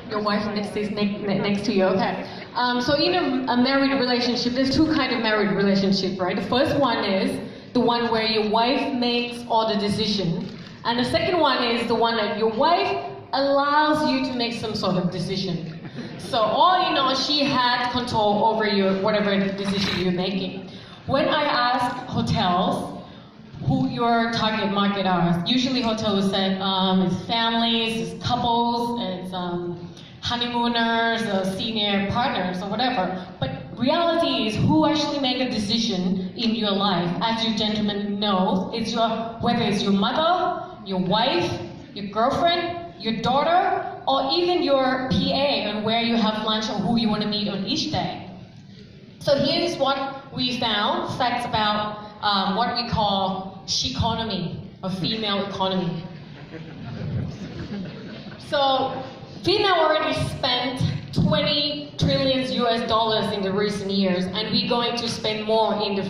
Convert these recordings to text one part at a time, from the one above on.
Your wife sits next to you, okay. So in a married relationship, there's two kinds of married relationship, right? The first one is the one where your wife makes all the decision. And the second one is the one that your wife allows you to make some sort of decision. So all you know, she had control over your whatever decision you're making. When I ask hotels who your target market are, usually hotels said it's families, it's couples, it's honeymooners, senior partners, or whatever. But reality is who actually make a decision in your life. As you gentlemen know, it's whether it's your mother, your wife, your girlfriend, your daughter, or even your PA on where you have lunch or who you want to meet on each day. So here's what we found, facts about what we call she-economy, or female economy. So female already spent 20 trillion US dollars in the recent years, and we're going to spend more in the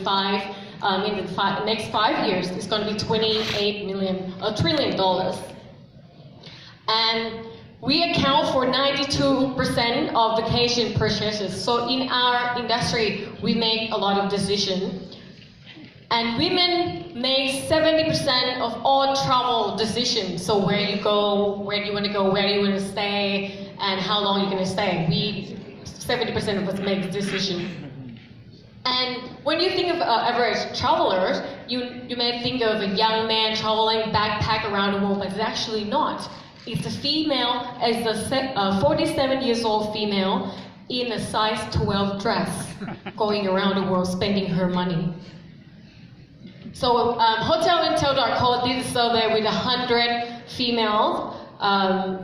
next 5 years. It's going to be $28 trillion. And we account for 92% of vacation purchases. So in our industry, we make a lot of decisions. And women make 70% of all travel decisions. So where you go, where do you want to go, where do you want to stay, and how long you're going to stay. 70% of us make the decision. And when you think of average travelers, you may think of a young man traveling backpack around the world, but it's actually not. It's a female, as a 47 years old female in a size 12 dress, going around the world spending her money. So Hotel-Intel.co did a survey with 100 female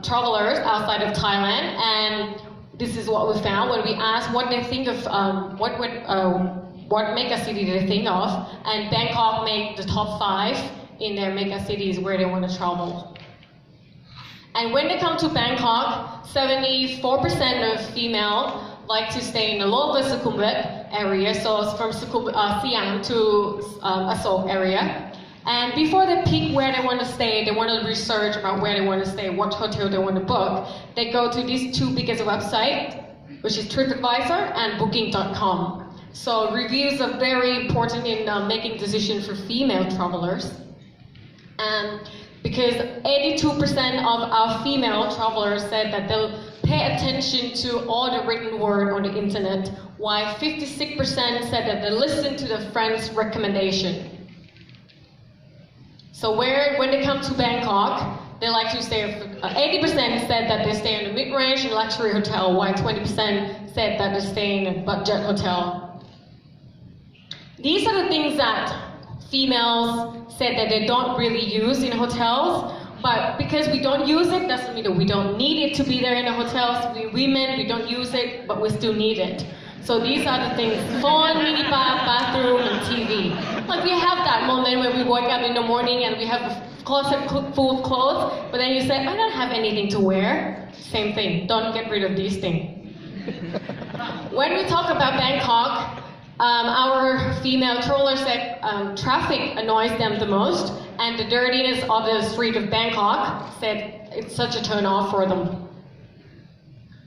travelers outside of Thailand, and this is what we found when we asked what they think of, what mega city they think of, and Bangkok made the top 5 in their mega cities where they want to travel. And when they come to Bangkok, 74% of female like to stay in the lower Sukhumvit area, so it's from Siam to Asok area. And before they pick where they want to stay, they want to research about where they want to stay, what hotel they want to book. They go to these two biggest websites, which is TripAdvisor and Booking.com. So reviews are very important in making decisions for female travelers. And because 82% of our female travelers said that they'll pay attention to all the written word on the internet, while 56% said that they listen to the friend's recommendation. So when they come to Bangkok, they like to stay, 80% said that they stay in a mid-range luxury hotel, while 20% said that they stay in a budget hotel. These are the things that females said that they don't really use in hotels, but because we don't use it, doesn't mean that we don't need it to be there in the hotels. We women, we don't use it, but we still need it. So these are the things: phone, minibar, bathroom, and TV. Like we have that moment when we wake up in the morning and we have a closet full of clothes, but then you say, I don't have anything to wear. Same thing, don't get rid of these things. When we talk about Bangkok, our female travelers said traffic annoys them the most, and the dirtiness of the street of Bangkok said it's such a turn off for them.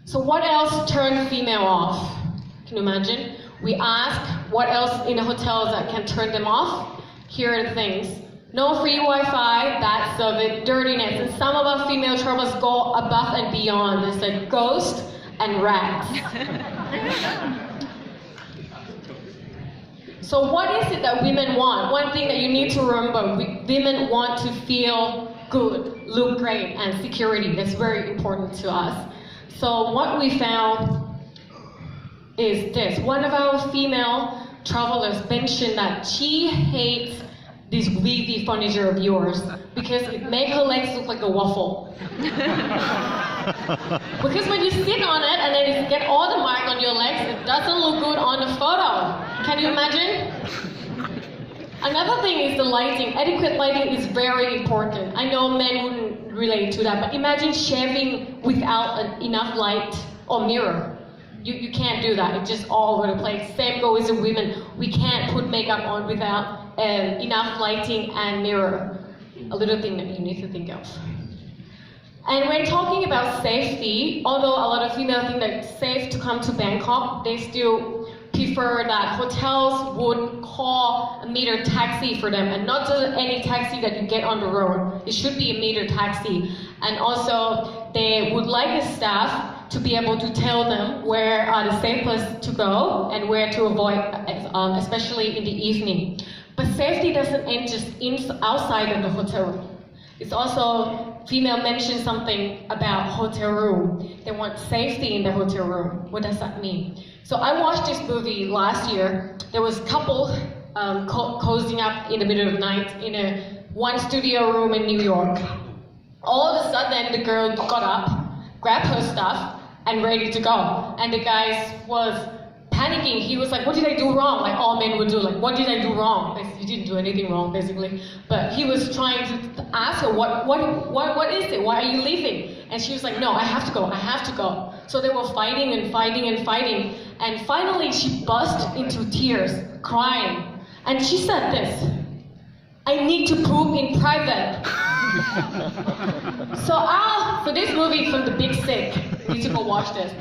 So what else turned female off? Can you imagine? We ask what else in the hotels that can turn them off. Here are the things: no free Wi-Fi, bad service, dirtiness, and some of our female travelers go above and beyond. They said ghost and rats. So what is it that women want? One thing that you need to remember, women want to feel good, look great, and security. That's very important to us. So what we found is this. One of our female travelers mentioned that she hates this VV furniture of yours because it makes her legs look like a waffle. Because when you sit on it and then you get all the mark on your legs, it doesn't look good on the photo. Can you imagine? Another thing is the lighting. Adequate lighting is very important. I know men wouldn't relate to that, but imagine shaving without enough light or mirror. You can't do that. It's just all over the place. Same goes with women. We can't put makeup on without enough lighting and mirror. A little thing that you need to think of. And when talking about safety, although a lot of females think that it's safe to come to Bangkok, they still prefer that hotels would call a meter taxi for them, and not just any taxi that you get on the road. It should be a meter taxi. And also, they would like the staff to be able to tell them where are the safe places to go and where to avoid, especially in the evening. But safety doesn't end just outside of the hotel room. It's also, female mentioned something about hotel room. They want safety in the hotel room. What does that mean? So I watched this movie last year. There was a couple cozying up in the middle of the night in one studio room in New York. All of a sudden, the girl got up, grabbed her stuff, and ready to go. And the guy was panicking. He was like, what did I do wrong? Like all men would do, like, what did I do wrong? You didn't do anything wrong, basically. But he was trying to ask her, what is it? Why are you leaving? And she was like, no, I have to go, I have to go. So they were fighting and fighting and fighting. And finally, she burst into tears, crying. And she said this, I need to poop in private. So this movie from The Big Sick, you need to go watch this.